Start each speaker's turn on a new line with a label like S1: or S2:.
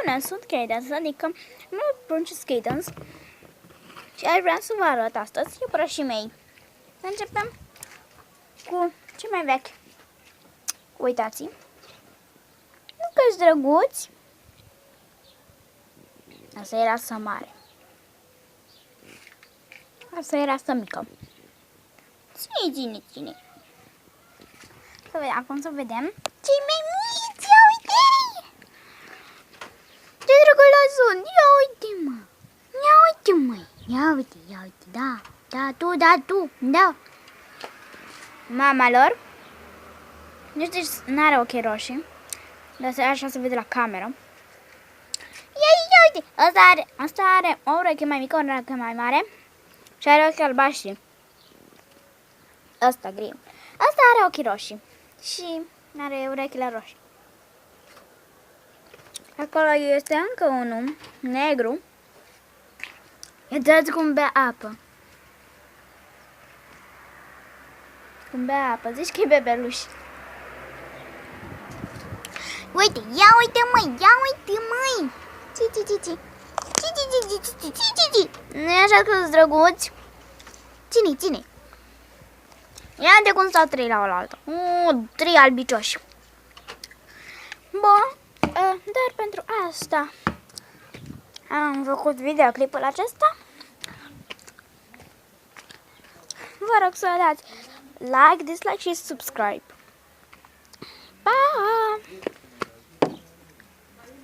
S1: Bună, sunt Cadence, adică nu pronunț Cadence și aș vrea să vă arăt astăzi iepurașii mei. Să începem cu cei mai vechi. Uitați, nu că-s drăguți. Asta era să mare. Asta era să mică. Ține. Să vedem, acum să vedem. Cei mai mici, ia uite! Ce drăguț sunt! Ia uite, mă! Ia uite, da, tu, da. Mama lor, nu știu, n-are ochii roșii, dar așa se vede la cameră. Ia uite, asta are o ureche mai mică, o ureche mai mare și are ochi albaștri. Asta gri. Asta are ochii roșii și are urechile roșii. Acolo este încă unul negru. Uitați cum bea apă. Zici că e bebeluș. Uite, ia uite măi. Ci. Nu e așa că-s drăguți? Ține. Ia de cum stau trei la oaltă. Trei albicioși. Bun, dar pentru asta am făcut videoclipul acesta. Vă rog să dați like, dislike și subscribe. Pa!